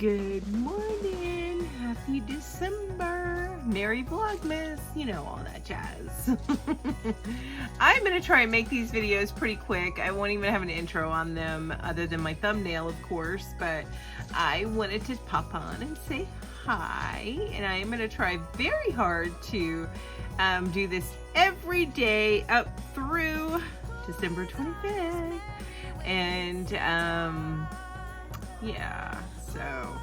Good morning, happy December, Merry Vlogmas, you know, all that jazz. I'm gonna try and make these videos pretty quick. I won't even have an intro on them other than my thumbnail, of course, but I wanted to pop on and say hi, and I am gonna try very hard to do this every day up through December 25th, and yeah, so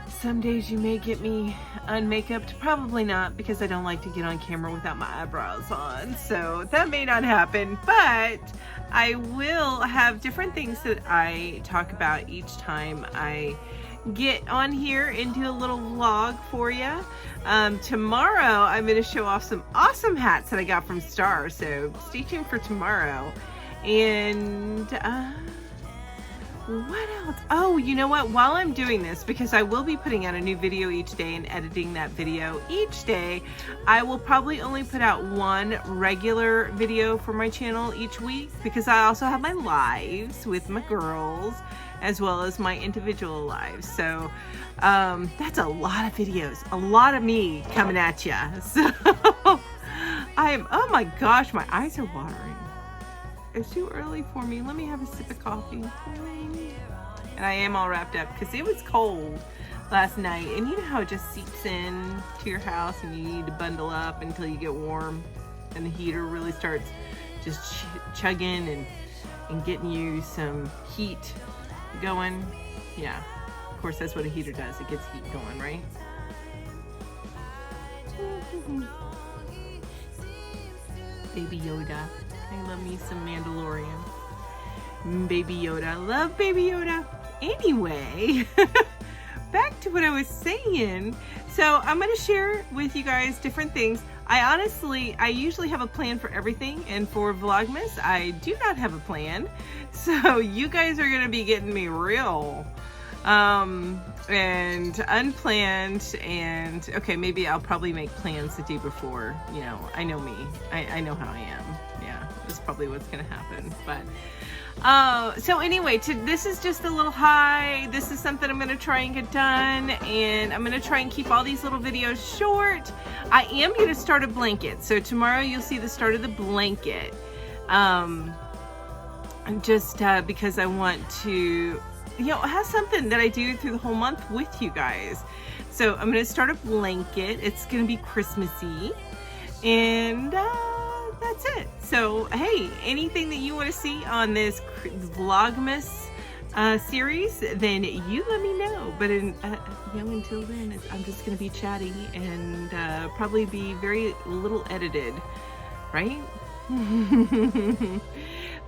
some days you may get me unmakeuped, probably not, because I don't like to get on camera without my eyebrows on, so that may not happen, but I will have different things that I talk about each time I get on here and do a little vlog for you. Tomorrow I'm going to show off some awesome hats that I got from Scarves, so stay tuned for tomorrow. And what else? Oh, you know what? While I'm doing this, because I will be putting out a new video each day and editing that video each day, I will probably only put out one regular video for my channel each week, because I also have my lives with my girls as well as my individual lives. So that's a lot of videos, a lot of me coming at you. So oh my gosh, my eyes are watering. It's too early for me. Let me have a sip of coffee. And I am all wrapped up because it was cold last night. And you know how it just seeps in to your house and you need to bundle up until you get warm. And the heater really starts just chugging and getting you some heat going. Yeah, of course that's what a heater does. It gets heat going, right? Baby Yoda. I love me some Mandalorian. Baby Yoda. Love Baby Yoda. Anyway, back to what I was saying. So I'm going to share with you guys different things. I usually have a plan for everything, and for Vlogmas, I do not have a plan. So you guys are going to be getting me real and unplanned, and okay, maybe I'll probably make plans the day before. You know, I know me. I know how I am. Yeah, that's probably what's going to happen. But so anyway, this is just a little hi. This is something I'm going to try and get done, and I'm going to try and keep all these little videos short. I am going to start a blanket, so tomorrow you'll see the start of the blanket. Just because I want to, you know, have something that I do through the whole month with you guys. So I'm going to start a blanket. It's going to be Christmassy, and that's it. So hey, anything that you want to see on this Vlogmas series, then you let me know. But you know, until then, I'm just going to be chatty and probably be very little edited, right?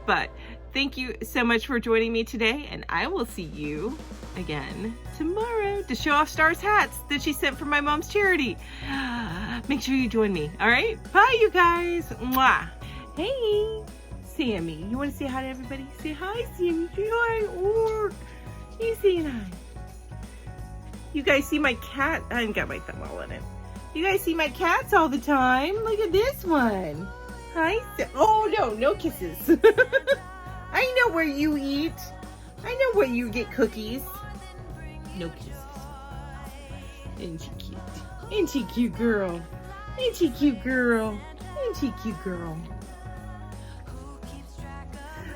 But thank you so much for joining me today, and I will see you again tomorrow to show off Star's hats that she sent from my mom's charity. Make sure you join me. All right, bye you guys. Mwah. Hey Sammy, you want to say hi to everybody? Say hi, Sammy. Say hi. Or you saying hi? You guys see my cat? I haven't got my thumb all in it. You guys see my cats all the time? Look at this one. Hi. Oh no, no kisses. I know where you eat. I know where you get cookies. No kisses. Isn't she cute? Isn't she cute, girl? Ain't she cute, girl? Ain't she cute, girl?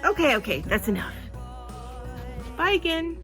Okay, that's enough. Bye again.